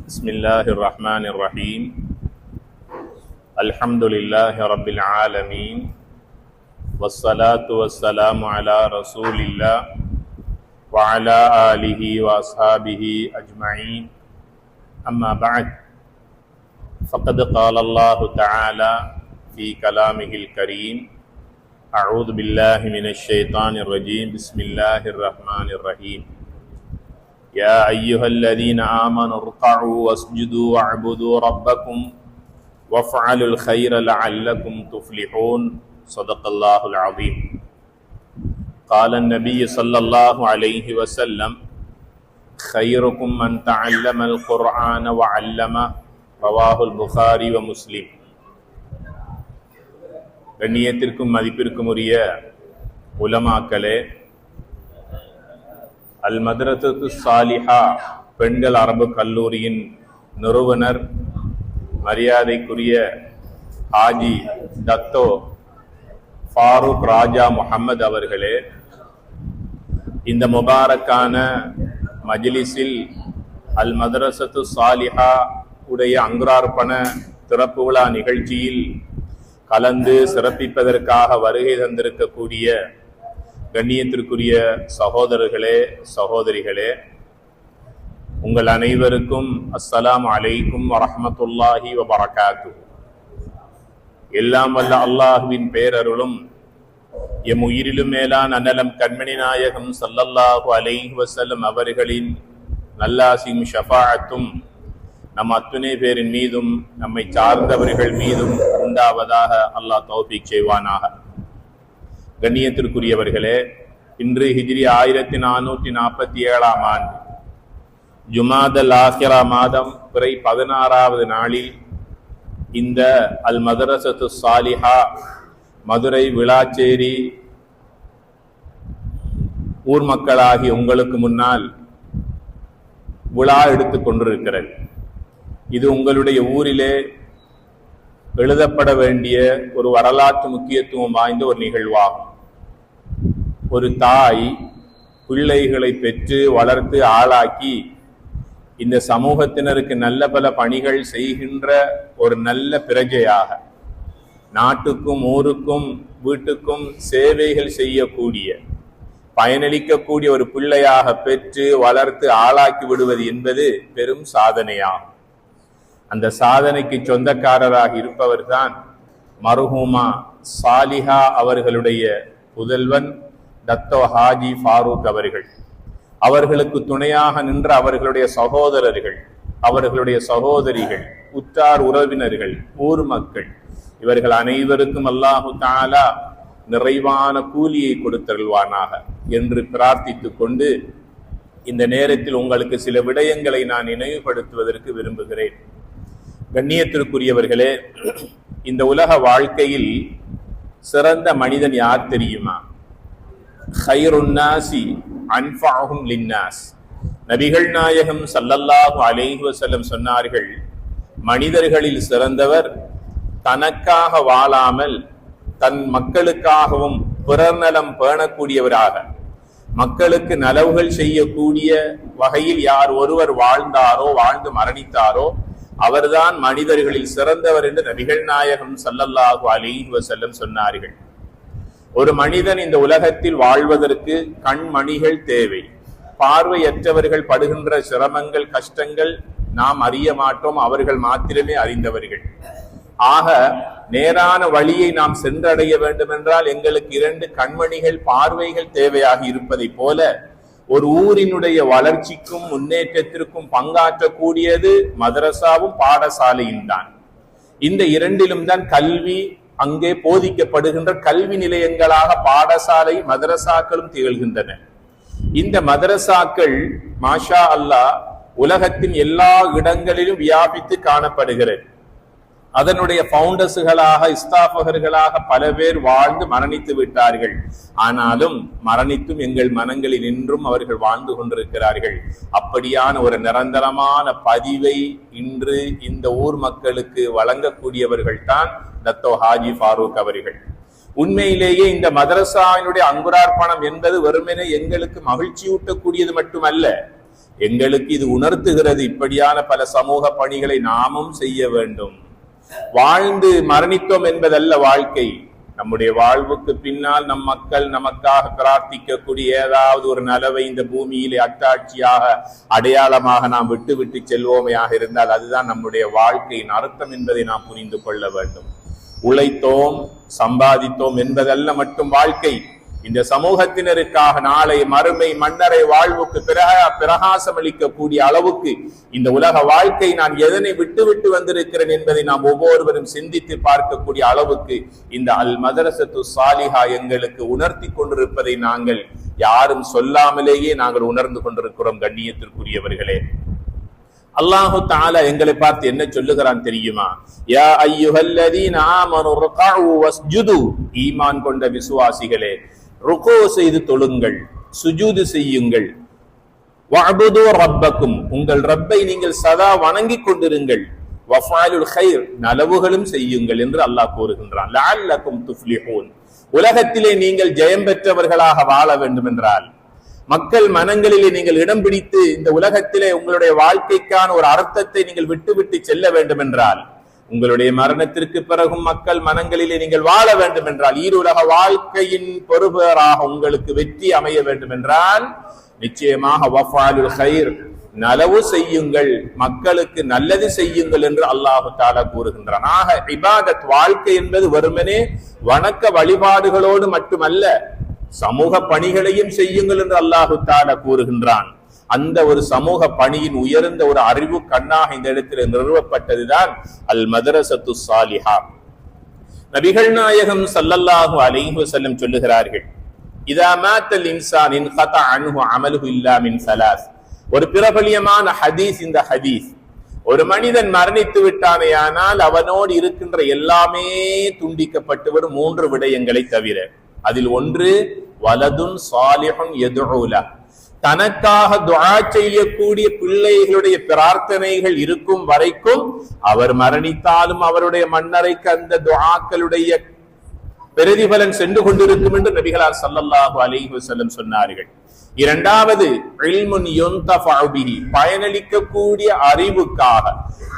بسم الله الرحمن الرحيم الحمد لله رب العالمين والصلاة والسلام على رسول الله وعلى آله وأصحابه أجمعين أما بعد فقد قال الله تعالى في كلامه الكريم أعوذ بالله من الشيطان الرجيم بسم الله الرحمن الرحيم يا أيها الذين آمنوا اركعوا واسجدوا واعبدوا ربكم وافعلوا الخير لعلكم تفلحون صدق الله العظيم قال النبي صلى الله عليه وسلم خيركم من تعلم القرآن وعلمه رواه البخاري ومسلم. கண்ணியத்திற்கும் மதிப்பிற்கும் உரிய உலமாக்களே, அல் மதரசத்து சாலிஹா பெண்கள் அரபு கல்லூரியின் நிறுவனர் மரியாதைக்குரிய ஹாஜி தத்தோ ஃபாரூக் ராஜா முஹம்மது அவர்களே, இந்த முபாரக்கான மஜ்லிஸில் அல் மதரசத்து சாலிஹா உடைய அங்குரார்ப்பண திறப்பு விழா நிகழ்ச்சியில் கலந்து சிறப்பிப்பதற்காக வருகை தந்திருக்கக்கூடிய கண்ணியத்திற்குரிய சகோதரர்களே, சகோதரிகளே, உங்கள் அனைவருக்கும் அஸ்ஸலாமு அலைக்கும் வரஹ்மத்துல்லாஹி வபரகாத்துஹு. எல்லாம் வல்ல அல்லாஹுவின் பேரருளும் எம் உயிரிலும் மேலான அன்னலம் கண்மணி நாயகம் ஸல்லல்லாஹு அலைஹி வஸல்லம் அவர்களின் நல்லாசியும் ஷஃபாஅத்தும் நம் அத்துணை பேரின் மீதும் நம்மை சார்ந்தவர்கள் மீதும் உண்டாவதாக அல்லாஹ் தௌஃபீக் செய்வானாக. கண்ணியத்திற்குரியவர்களே, இன்று ஹிஜ்ரி 1447 ஆண்டு ஜுமாதல் ஆஹிரா மாதம் பிறை 16வது நாளில் இந்த அல் மதரசத்து சாலிஹா மதுரை விளாச்சேரி ஊர் மக்களாகி உங்களுக்கு முன்னால் விழா எடுத்துக் கொண்டிருக்கிறது. இது உங்களுடைய ஊரிலே எழுதப்பட வேண்டிய ஒரு வரலாற்று முக்கியத்துவம் வாய்ந்த ஒரு நிகழ்வாகும். ஒரு தாய் பிள்ளைகளை பெற்று வளர்த்து ஆளாக்கி இந்த சமூகத்தினருக்கு நல்ல பல பணிகள் செய்கின்ற ஒரு நல்ல பிரஜையாக, நாட்டுக்கும் ஊருக்கும் வீட்டுக்கும் சேவைகள் செய்யக்கூடிய பயனளிக்கக்கூடிய ஒரு பிள்ளையாக பெற்று வளர்த்து ஆளாக்கி விடுவது என்பது பெரும் சாதனையாகும். அந்த சாதனைக்கு சொந்தக்காரராக இருப்பவர்தான் மர்ஹூமா சாலிஹா அவர்களுடைய புதல்வன் தத்தோ ஹாஜி ஃபாரூக் அவர்கள். அவர்களுக்கு துணையாக நின்ற அவர்களுடைய சகோதரர்கள், அவர்களுடைய சகோதரிகள், உற்றார் உறவினர்கள், ஊர் மக்கள், இவர்கள் அனைவருக்கும் அல்லாஹு தஆலா நிறைவான கூலியை கொடுத்தருள்வானாக என்று பிரார்த்தித்துக் கொண்டு இந்த நேரத்தில் உங்களுக்கு சில விடயங்களை நான் நினைவுபடுத்துவதற்கு விரும்புகிறேன். கண்ணியத்திற்குரியவர்களே, இந்த உலக வாழ்க்கையில் சிறந்த மனிதன் யார் தெரியுமா? خيرுன் நாஸி அன்ஃபஅஹும் லின்னாஸ். நபிகள் நாயகம் ஸல்லல்லாஹு அலைஹி வஸல்லம் சொன்னார்கள், மனிதர்களில் சிறந்தவர் தனக்காக வாழாமல் தன் மக்களுக்காகவும் பிறர் நலம் பேணக்கூடியவராக, மக்களுக்கு நலவுகள் செய்யக்கூடிய வகையில் யார் ஒருவர் வாழ்ந்தாரோ, வாழ்ந்து மரணித்தாரோ, அவர்தான் மனிதர்களில் சிறந்தவர் என்று நபிகள் நாயகம் ஸல்லல்லாஹு அலைஹி வஸல்லம் சொன்னார்கள். ஒரு மனிதன் இந்த உலகத்தில் வாழ்வதற்கு கண்மணிகள் தேவை. பார்வையற்றவர்கள் படுகின்ற சிரமங்கள், கஷ்டங்கள் நாம் அறிய மாட்டோம், அவர்கள் மாத்திரமே அறிந்தவர்கள். ஆக நேரான வழியை நாம் சென்றடைய வேண்டும் என்றால் எங்களுக்கு 2 கண்மணிகள், பார்வைகள் தேவையாக இருப்பதை போல ஒரு ஊரினுடைய வளர்ச்சிக்கும் முன்னேற்றத்திற்கும் பங்காற்றக்கூடியது மதரசாவும் பாடசாலையும் தான். இந்த 2லும் தான் கல்வி அங்கே போதிக்கப்படுகின்ற கல்வி நிலையங்களாக பாடசாலை மதரசாக்களும் திகழ்கின்றன. இந்த மதரசாக்கள் மாஷா அல்லாஹ் உலகத்தின் எல்லா இடங்களிலும் வியாபித்து காணப்படுகிறது. அதனுடைய பவுண்டர்ஸ்களாக, இஸ்தாபகர்களாக பல பேர் வாழ்ந்து மரணித்து விட்டார்கள். ஆனாலும் மரணித்தும் எங்கள் மனங்களில் இன்றும் அவர்கள் வாழ்ந்து கொண்டிருக்கிறார்கள். அப்படியான ஒரு நிரந்தரமான பதிவை இன்று இந்த ஊர் மக்களுக்கு வழங்கக்கூடியவர்கள் தான் தத்தோ ஹாஜி ஃபாரூக் அவர்கள். உண்மையிலேயே இந்த மதரசாவினுடைய அங்குரார்ப்பணம் என்பது வெறுமனே எங்களுக்கு மகிழ்ச்சியூட்டக்கூடியது மட்டுமல்ல, எங்களுக்கு இது உணர்த்துகிறது இப்படியான பல சமூக பணிகளை நாமும் செய்ய வேண்டும். வாழ்ந்து மரணித்தோம் என்பதல்ல வாழ்க்கை. நம்முடைய வாழ்வுக்கு பின்னால் நம் மக்கள் நமக்காக பிரார்த்திக்கக்கூடிய ஏதாவது ஒரு நலவை இந்த பூமியிலே அத்தாட்சியாக அடையாளமாக நாம் விட்டு செல்வோமையாக இருந்தால் அதுதான் நம்முடைய வாழ்க்கையின் அர்த்தம் என்பதை நாம் புரிந்து கொள்ள வேண்டும். உழைத்தோம் சம்பாதித்தோம் என்பதல்ல மட்டும் வாழ்க்கை. இந்த சமூகத்தினருக்காக நாளை மறுமை மன்னரை வாழ்வுக்கு பிரகாசம் அளிக்கக்கூடிய அளவுக்கு இந்த உலக வாழ்க்கை நான் எதனை விட்டு வந்திருக்கிறேன் என்பதை நாம் ஒவ்வொருவரும் சிந்தித்து பார்க்கக்கூடிய அளவுக்கு இந்த அல் மதரசத்து சாலிஹா எங்களுக்கு உணர்த்தி கொண்டிருப்பதை நாங்கள் யாரும் சொல்லாமலேயே நாங்கள் உணர்ந்து கொண்டிருக்கிறோம். கண்ணியத்திற்குரியவர்களே, அல்லாஹு தஆலா எங்களை பார்த்து என்ன சொல்லுகிறான் தெரியுமா? யா அய்யுஹல்லதீன ஆமனு ருகூ வஸ்ஜுது, ஈமான் கொண்ட விசுவாசிகளே, ருக்கு செய்து தொழுங்கள், சுஜூது செய்யுங்கள். வஅபுது ரப்பக்கும், உங்கள் ரப்பை நீங்கள் சதா வணங்கிக் கொண்டிருங்கள். வஃஅலுல் கைர், நலவுகளும் செய்யுங்கள் என்று அல்லாஹ் கூறுகின்றான். லஅல்லகும் துஃப்லிஹூன், உலகத்திலே நீங்கள் ஜெயம் பெற்றவர்களாக வாழ வேண்டும் என்றால், மக்கள் மனங்களிலே நீங்கள் இடம் பிடித்து இந்த உலகத்திலே உங்களுடைய வாழ்க்கைக்கான ஒரு அர்த்தத்தை நீங்கள் விட்டு செல்ல வேண்டும் என்றால், உங்களுடைய மரணத்திற்கு பிறகும் மக்கள் மனங்களிலே நீங்கள் வாழ வேண்டும் என்றால், ஈருலக வாழ்க்கையின் பொறுப்பராக உங்களுக்கு வெற்றி அமைய வேண்டும் என்றால் நிச்சயமாக வஃஅலுல் கைர், நலவு செய்யுங்கள், மக்களுக்கு நல்லது செய்யுங்கள் என்று அல்லாஹு தஆலா கூறுகின்றான். ஆக இபாதத் வாழ்க்கை என்பது வெறுமனே வணக்க வழிபாடுகளோடு மட்டுமல்ல, சமூக பணிகளையும் செய்யுங்கள் என்று அல்லாஹு தஆலா கூறுகின்றான். அந்த ஒரு சமூக பணியின் உயர்ந்த ஒரு அறிவு கண்ணாக இந்த இடத்தில் நிறுவப்பட்டதுதான் அல் மதரசத்து சாலிஹா. நபிகள் நாயகம் ஸல்லல்லாஹு அலைஹி வஸல்லம் சொல்லுகிறார்கள், இதா மாத்தல் இன்சான் இன்கதா அன்ஹு அமலுஹு இல்லா மின் ஸலாஸ். ஒரு பிரபலியமான ஹதீஸ் இந்த ஹதீஸ். ஒரு மனிதன் மரணித்து விட்டானேயானால் அவனோடு இருக்கின்ற எல்லாமே துண்டிக்கப்பட்டு வரும் 3 விடயங்களை தவிர. அதில் ஒன்று வலதுன் சாலிஹுன் யதுஉ லஹ், தனக்காக துஆ செய்யக்கூடிய பிள்ளைகளுடைய பிரார்த்தனைகள் இருக்கும் வரைக்கும் அவர் மரணித்தாலும் அவருடைய மன்னரைக்கு அந்த துஆக்களுடைய பிரதிபலன் சென்று கொண்டிருக்கும் என்று நபிகளார் ஸல்லல்லாஹு அலைஹி வஸல்லம் சொன்னார்கள். இரண்டாவது இல்முன் யுன்தஃபஉ பிஹி, பயனளிக்கக்கூடிய அறிவுக்காக,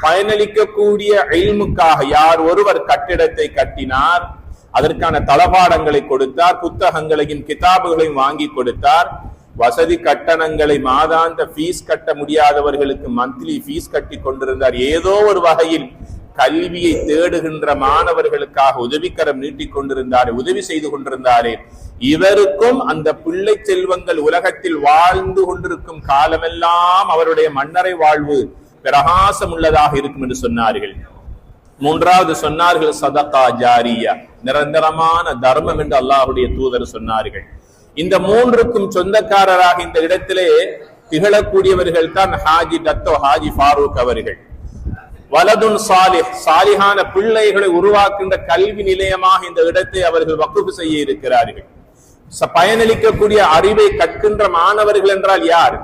பயனளிக்கக்கூடிய இல்முக்காக யார் ஒருவர் கட்டிடத்தை கட்டினார், அதற்கான தளபாடங்களை கொடுத்தார், புத்தகங்களையும் கிதாபுகளையும் வாங்கி கொடுத்தார், வசதி கட்டணங்களை மாதாந்த ஃபீஸ் கட்ட முடியாதவர்களுக்கு மந்த்லி ஃபீஸ் கட்டி கொண்டிருந்தார், ஏதோ ஒரு வகையில் கல்வியை தேடுகின்ற மாணவர்களுக்காக உதவிக்கரம் நீட்டிக் கொண்டிருந்தார், உதவி செய்து கொண்டிருந்தாரே, இவருக்கும் அந்த பிள்ளை செல்வங்கள் உலகத்தில் வாழ்ந்து கொண்டிருக்கும் காலமெல்லாம் அவருடைய மன்னரை வாழ்வு பிரகாசம் உள்ளதாக இருக்கும் என்று சொன்னார்கள். மூன்றாவது சொன்னார்கள் சதகா ஜாரியா, நிரந்தரமான தர்மம் என்று அல்லாஹ்வுடைய தூதர் சொன்னார்கள். இந்த 3க்கும் சொந்தக்காரராக இந்த இடத்திலே திகழக்கூடியவர்கள் தான் ஹாஜி டத்தோ ஹாஜி ஃபாரூக் அவர்கள். வலதுன் சாலிஹ், சாலிஹான பிள்ளைகளை உருவாக்குகின்ற கல்வி நிலையமாக இந்த இடத்தை அவர்கள் வக்ஃப் செய்ய இருக்கிறார்கள். பயனளிக்கக்கூடிய அறிவை கற்கின்ற மாணவர்கள் என்றால் யார்?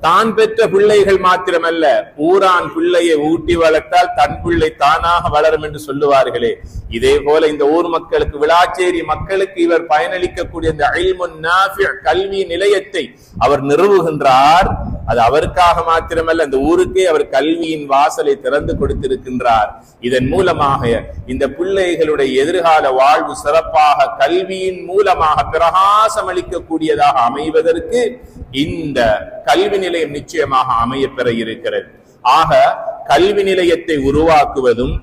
தான் பெற்ற பிள்ளைகள் மாத்திரமல்ல, ஊரான் பிள்ளையை ஊட்டி வளர்த்தால் தன் பிள்ளை தானாக வளரும் என்று சொல்லுவார்களே, இதே போல இந்த ஊர் மக்களுக்கு, விளாச்சேரி மக்களுக்கு இவர் பயனளிக்கக்கூடிய இந்த இல்முன் நாஃபி' கல்வி நிலையத்தை அவர் நிறுவுகின்றார். அது அவருக்காக மாத்திரமல்ல, அந்த ஊருக்கே அவர் கல்வியின் வாசலை திறந்து கொடுத்திருக்கின்றார். இதன் மூலமாக இந்த பிள்ளைகளுடைய எதிர்கால வாழ்வு சிறப்பாக கல்வியின் மூலமாக பிரகாசம் அளிக்கக்கூடியதாக அமைவதற்கு இந்த கல்வி நிலையம் நிச்சயமாக அமைய பெற இருக்கிறது. ஆக கல்வி நிலையத்தை உருவாக்குவதும்,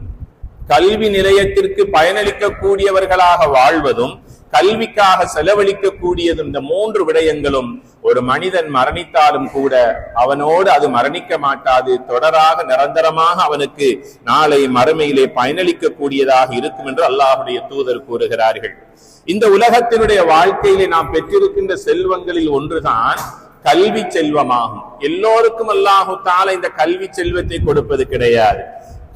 கல்வி நிலையத்திற்கு பயனளிக்கக்கூடியவர்களாக வாழ்வதும், கல்விக்காக செலவழிக்கக்கூடியதும், இந்த 3 விடயங்களும் ஒரு மனிதன் மரணித்தாலும் கூட அவனோடு அது மரணிக்க மாட்டாது, தொடராக நிரந்தரமாக அவனுக்கு நாளை மறுமையிலே பயனளிக்கக்கூடியதாக இருக்கும் என்று அல்லாஹ்வுடைய தூதர் கூறுகிறார்கள். இந்த உலகத்தினுடைய வாழ்க்கையிலே நாம் பெற்றிருக்கின்ற செல்வங்களில் ஒன்றுதான் கல்வி செல்வமாகும். எல்லோருக்கும் அல்லாஹு தஆலா இந்த கல்வி செல்வத்தை கொடுப்பது கிடையாது.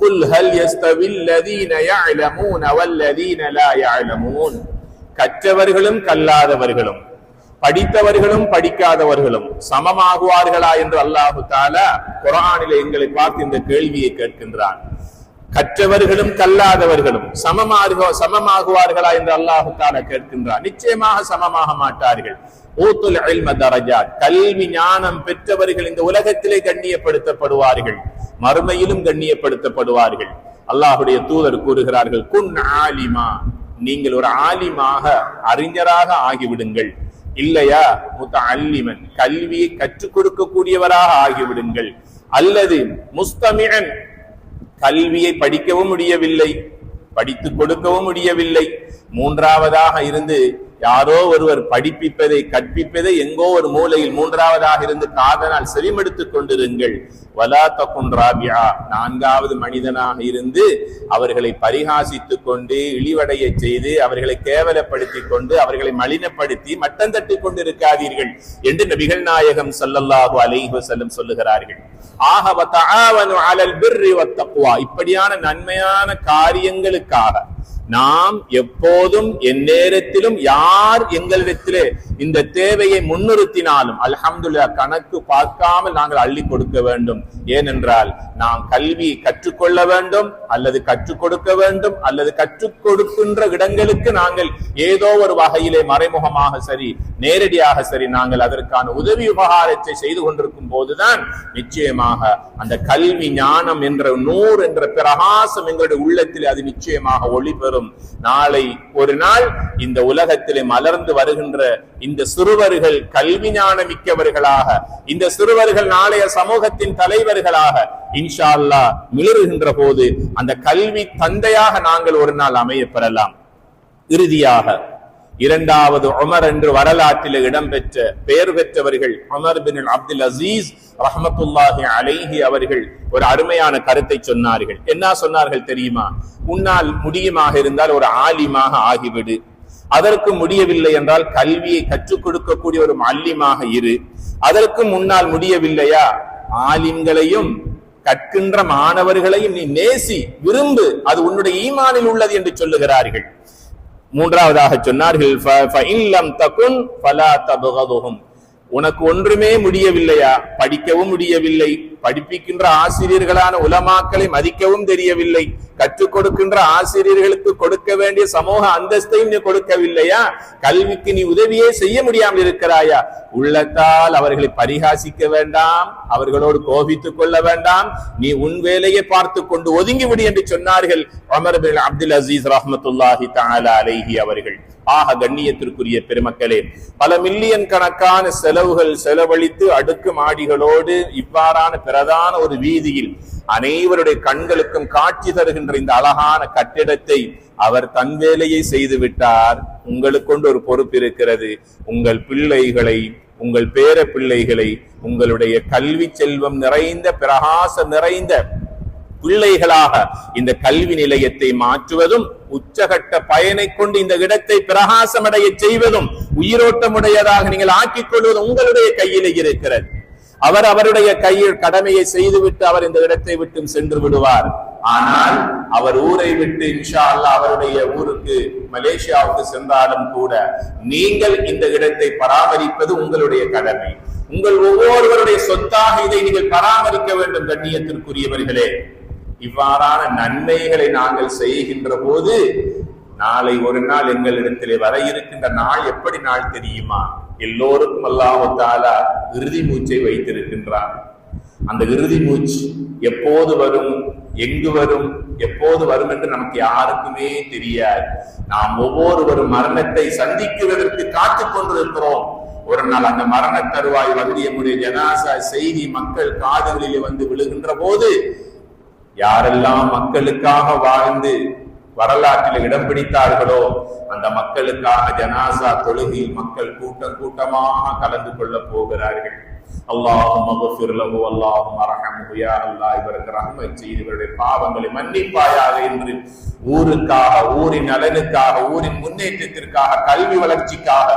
குல் ஹல் யஸ்தவில் லதீன யஅலமூன வல்லதீன லா யஅலமூன், கற்றவர்களும் கல்லாதவர்களும், படித்தவர்களும் படிக்காதவர்களும் சமமாகுவார்களா என்று அல்லாஹு தஆலா குர்ஆனிலே எங்களை பார்த்து இந்த கேள்வியை கேட்கின்றான். கற்றவர்களும் கல்லாதவர்களும் சமமாகுவார்களா என்று அல்லாஹு தஆலா கேட்கின்றார். நிச்சயமாக சமமாக மாட்டார்கள். ஊத்துல் இல்ம தரஜாத், கல்வி ஞானம் பெற்றவர்கள் இந்த உலகத்திலே கண்ணியப்படுத்தப்படுவார்கள், மறுமையிலும் கண்ணியப்படுத்தப்படுவார்கள். அல்லாஹுடைய தூதர் கூறுகிறார்கள், குன் ஆலிமா, நீங்கள் ஒரு ஆலிமாக அறிஞராக ஆகிவிடுங்கள். இல்லையா முத்தஅல்லிமன், கல்வியை கற்றுக் கொடுக்கக்கூடியவராக ஆகிவிடுங்கள். அல்லது முஸ்தமிஅன், கல்வியை படிக்கவும் முடியவில்லை, படித்துக் கொடுக்கவும் முடியவில்லை, மூன்றாவதாக இருந்து யாரோ ஒருவர் படிப்பிப்பதை கற்பிப்பதை எங்கோ ஒரு மூலையில் மூன்றாவதாக இருந்து காதனால் செவிமடுத்துக் கொண்டிருங்கள். வலா தகுன் ராபியா, நான்காவது மனிதனாக இருந்து அவர்களை பரிகாசித்துக் கொண்டு இழிவடைய செய்து அவர்களை கேவலப்படுத்திக் கொண்டு அவர்களை மலினப்படுத்தி மட்டம் தட்டிக் கொண்டிருக்காதீர்கள் என்று நபிகள் நாயகம் ஸல்லல்லாஹு அலைஹி வஸல்லம் சொல்லுகிறார்கள். ஆக வதஆவனு அலல் பிர்ரி வத்தக்வா, இப்படியான நன்மையான காரியங்களுக்காக நாம் எப்போதும் எந்நேரத்திலும் யார் எங்களிடத்திலே இந்த தேவையை முன்னிறுத்தினாலும் அல்ஹம்துலில்லாஹ் கணக்கு பார்க்காமல் நாங்கள் அள்ளி கொடுக்க வேண்டும். ஏனென்றால் நாம் கல்வி கற்றுக்கொள்ள வேண்டும் அல்லது கற்றுக் கொடுக்க வேண்டும் அல்லது கற்றுக் கொடுக்கின்ற இடங்களுக்கு நாங்கள் ஏதோ ஒரு வகையிலே மறைமுகமாக சரி நேரடியாக சரி நாங்கள் அதற்கான உதவி உபகாரத்தை செய்து கொண்டிருக்கும் போதுதான் நிச்சயமாக அந்த கல்வி ஞானம் என்ற நூறு என்ற பிரகாசம் எங்களுடைய உள்ளத்தில் அது நிச்சயமாக ஒளி பெறும். நாளை ஒரு நாள் இந்த உலகத்திலே மலர்ந்து வருகின்ற இந்த சிறுவர்கள் கல்வி ஞானம் மிக்கவர்களாக, இந்த சிறுவர்கள் நாளைய சமூகத்தின் தலைவர்களாக இன்ஷா அல்லாஹ் மிளறுகின்ற போது அந்த கல்வி தந்தையாக நாங்கள் ஒரு நாள் அமைய பெறலாம். இறுதியாக இரண்டாவது உமர் என்று வரலாற்றில் இடம்பெற்ற பெயர் பெற்றவர்கள் உமர் பின் அப்துல் அசீஸ் ரஹ்மத்துல்லாஹி அலைஹி அவர்கள் ஒரு அருமையான கருத்தை சொன்னார்கள். என்ன சொன்னார்கள் தெரியுமா? உன்னால் முடியுமாக இருந்தால் ஒரு ஆலிமாக ஆகிவிடு, அதற்கு முடியவில்லை என்றால் கல்வியை கற்றுக் கொடுக்கக்கூடிய ஒரு மல்லிமாக இரு, அதற்கு முன்னால் முடியவில்லையா ஆலிம்களையும் கற்கின்ற மாணவர்களையும் நீ நேசி விரும்பு, அது உன்னுடைய ஈமானில் உள்ளது என்று சொல்லுகிறார்கள். மூன்றாவதாக சொன்னார்கள், உனக்கு ஒன்றுமே முடியவில்லையா, படிக்கவும் முடியவில்லை, படிப்பிக்கின்ற ஆசிரியர்களான உலமாக்களை மதிக்கவும் தெரியவில்லை, கற்றுக் கொடுக்கின்ற ஆசிரியர்களுக்கு கொடுக்க வேண்டிய சமூக அந்தஸ்தையும் நீ கொடுக்கவில்லையா, கல்விக்கு நீ உதவியே செய்ய முடியாமல் இருக்கிறாயா, உள்ளத்தால் அவர்களை பரிகாசிக்க வேண்டாம், அவர்களோடு கோபித்துக் கொள்ள வேண்டாம், நீ உன் வேலையை பார்த்து கொண்டு ஒதுங்கிவிடு என்று சொன்னார்கள் உமர் பின் அப்துல் அசீஸ் ரஹ்மத்துல்லாஹி தஆலா அலைஹி அவர்கள். ஆக கண்ணியத்திற்குரிய பெருமக்களே, பல மில்லியன் கணக்கான செலவுகள் செலவழித்து அடுக்கு மாடிகளோடு இவ்வாறான பிரதான ஒரு வீதியில் அனைவருடைய கண்களுக்கும் காட்சி தருகின்ற இந்த அழகான கட்டிடத்தை அவர் தன் வேலையை செய்து விட்டார். உங்களுக்கு கொண்டு ஒரு பொறுப்பு இருக்கிறது. உங்கள் பிள்ளைகளை, உங்கள் பேர பிள்ளைகளை உங்களுடைய கல்வி செல்வம் நிறைந்த பிரகாசம் நிறைந்த பிள்ளைகளாக இந்த கல்வி நிலையத்தை மாற்றுவதும் உச்சகட்ட பயனை கொண்டு இந்த இடத்தை பிரகாசமடைய செய்வதும் உயிரோட்டமுடையதாக நீங்கள் ஆக்கிக் கொள்வதும் உங்களுடைய கையிலே இருக்கிறது. அவர் அவருடைய கையில் கடமையை செய்துவிட்டு அவர் இந்த இடத்தை விட்டு சென்று விடுவார். ஆனால் அவர் ஊரை விட்டு இன்ஷா அல்லாஹ் அவருடைய ஊருக்கு மலேசியாவுக்கு சென்றாலும் கூட நீங்கள் இந்த இடத்தை பராமரிப்பது உங்களுடைய கடமை. உங்கள் ஒவ்வொருவருடைய சொத்தாக இதை நீங்கள் பராமரிக்க வேண்டும். கண்ணியத்திற்குரியவர்களே, இவ்வாறான நன்மைகளை நாங்கள் செய்கின்ற போது நாளை ஒரு நாள் எங்களிடத்திலே வர இருக்கின்ற நாள் எப்படி நாள் தெரியுமா? எல்லோருக்கும் அல்லாஹ் தஆலா இறுதி மூச்சை வைத்திருக்கின்றார். அந்த இறுதி மூச்சு எப்போது வரும், எங்கு வரும், எப்போது வரும் என்று நமக்கு யாருக்குமே தெரியாது. நாம் ஒவ்வொருவரும் மரணத்தை சந்திக்குவதற்கு காத்துக் கொண்டிருக்கிறோம். ஒரு நாள் அந்த மரண தருவாய் வந்து நம்முடைய ஜனாசா செய்தி மக்கள் காதுகளிலே வந்து விழுகின்ற போது யாரெல்லாம் மக்களுக்காக வாழ்ந்து வரலாற்றில் இடம் பிடித்தார்களோ அந்த மக்களுக்காக ஜனாசா தொழுகையில் மக்கள் கூட்டம் கூட்டமாக கலந்து கொள்ள போகிறார்கள். அல்லாஹும்ம க்ஃபிர் லஹு அல்லாஹும்ம அர்ஹம்ஹு யா அல்லாஹ், இவருக்கு ரஹ்மத் செய்து இவருடைய பாவங்களை மன்னிப்பாயாக என்று ஊருக்காக, ஊரின் நலனுக்காக, ஊரின் முன்னேற்றத்திற்காக, கல்வி வளர்ச்சிக்காக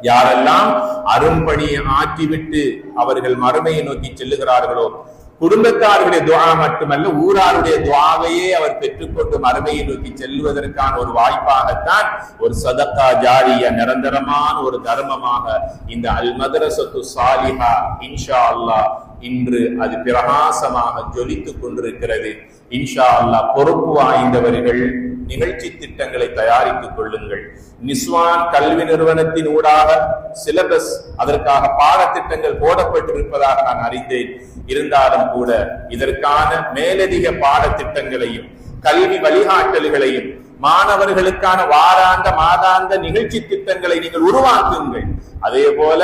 யாரெல்லாம் அரும்பணியை ஆற்றிவிட்டு அவர்கள் மறுமையை நோக்கி செல்லுகிறார்களோ குடும்பத்தாருடைய துஆ மட்டுமல்ல, ஊராருடைய துஆவையே அவர் பெற்றுக்கொண்டு மறுமையை நோக்கி செல்வதற்கான ஒரு வாய்ப்பாகத்தான் ஒரு சதகா ஜாரியா, நிரந்தரமான ஒரு தர்மமாக இந்த அல் மதரசத்து சாலிஹா இன்ஷா அல்லாஹ் இன்று அது பிரகாசமாக ஜொலித்துக் கொண்டிருக்கிறது. இன்ஷா அல்லாஹ் பொறுப்பு வாய்ந்தவர்கள் நிகழ்ச்சி திட்டங்களை தயாரித்துக் கொள்ளுங்கள். நிஸ்வான் கல்வி நிறுவனத்தின் ஊடாக சிலபஸ், அதற்காக பாடத்திட்டங்கள் போடப்பட்டிருப்பதாக நான் அறிந்தேன். இருந்தாலும் கூட இதற்கான மேலதிக பாடத்திட்டங்களையும் கல்வி வழிகாட்டல்களையும் மாணவர்களுக்கான வாராந்த மாதாந்த நிகழ்ச்சி திட்டங்களை நீங்கள் உருவாக்குங்கள். அதே போல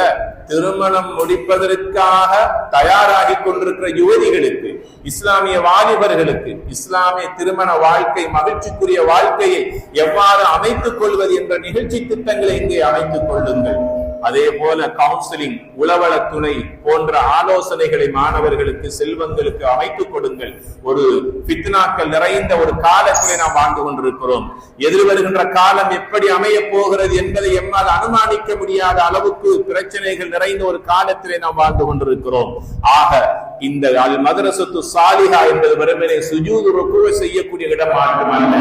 திருமணம் முடிப்பதற்காக தயாராகி கொண்டிருக்கிற யுவதிகளுக்கு, இஸ்லாமிய வாலிபர்களுக்கு இஸ்லாமிய திருமண வாழ்க்கை, மகிழ்ச்சிக்குரிய வாழ்க்கையை எவ்வாறு அமைத்துக் கொள்வது என்ற நிகழ்ச்சி திட்டங்களை இங்கே அமைத்துக் கொள்ளுங்கள். அதே போல கவுன்சிலிங், உளவள துணை போன்ற ஆலோசனைகளை மாணவர்களுக்கு, செல்வங்களுக்கு அமைத்துக் கொடுங்கள். ஒரு ஃபித்னாக்கள் நிறைந்த ஒரு காலத்திலே நாம் வாழ்ந்து கொண்டிருக்கிறோம். எதிர்வருகின்ற காலம் எப்படி அமைய போகிறது என்பதை எம்மால் அனுமானிக்க முடியாத அளவுக்கு பிரச்சனைகள் நிறைந்த ஒரு காலத்திலே நாம் வாழ்ந்து கொண்டிருக்கிறோம். ஆக இந்த அல் மதரசத்து சாலிஹா என்பது வெறுமனே சுஜூது ருக்கு செய்யக்கூடிய இடம் மட்டுமல்ல,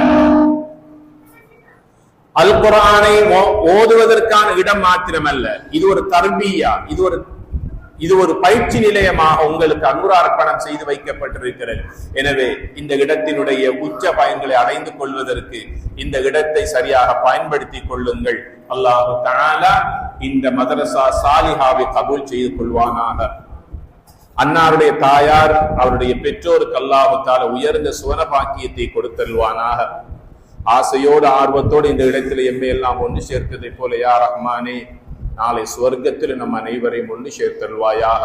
அல் குர்ஆனை ஓதுவதற்கான இடம் மாத்திரமல்ல, இது ஒரு தர்பியா, இது ஒரு பயிற்சி நிலையமாக உங்களுக்கு அங்குரார்ப்பணம் செய்து வைக்கப்பட்டிருக்கிறது. எனவே இந்த இடத்தினுடைய உச்ச பயன்களை அடைந்து கொள்வதற்கு இந்த இடத்தை சரியாக பயன்படுத்திக் கொள்ளுங்கள். அல்லாஹு தஆலா இந்த மதரசா சாலிஹாவை கபூல் செய்து கொள்வானாக. அன்னாருடைய தாயார், அவருடைய பெற்றோருக்கு அல்லாஹு தஆலா உயர்ந்த சுவன பாக்கியத்தை கொடுத்தல்வானாக. ஆசையோடு ஆர்வத்தோடு இந்த இடத்துல எம்மை எல்லாம் ஒன்று சேர்த்ததை போல யா ரஹ்மானே, நாளை சுவர்க்கத்தில் நம் அனைவரையும் ஒன்று சேர்த்தல்வாயாக.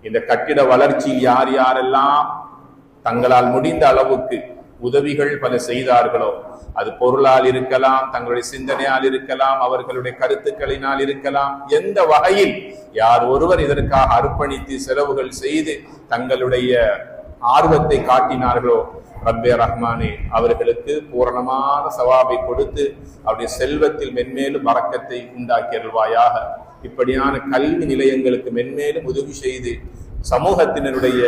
இந்த கட்டிட வளர்ச்சியில் யார் யாரெல்லாம் தங்களால் முடிந்த அளவுக்கு உதவிகள் பல செய்தார்களோ, அது பொருளால் இருக்கலாம், தங்களுடைய சிந்தனையால் இருக்கலாம், அவர்களுடைய கருத்துக்களினால் இருக்கலாம், எந்த வகையில் யார் ஒருவர் இதற்காக அர்ப்பணித்து செலவுகள் செய்து தங்களுடைய ஆர்வத்தை காட்டினார்களோ, ரப்பே ரஹ்மானே அவர்களுக்கு பூரணமான சவாபை கொடுத்து அவருடைய செல்வத்தில் மென்மேலும் பரக்கத்தை உண்டாக்கி அருள்வாயாக. இப்படியான கல்வி நிலையங்களுக்கு மென்மேலும் உதவி செய்து சமூகத்தினருடைய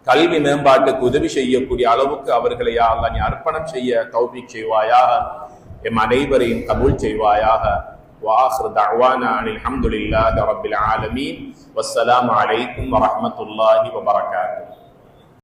கல்வி மேம்பாட்டுக்கு உதவி செய்யக்கூடிய அளவுக்கு அவர்களை யா அல்லாஹ் நீ அர்ப்பணம் செய்ய தௌஃபீக் செய்வாயாக. எம் அனைவரையும் கபூல் செய்வாயாக. وآخر دعوانا أن الحمد لله رب العالمين والسلام عليكم ورحمة الله وبركاته.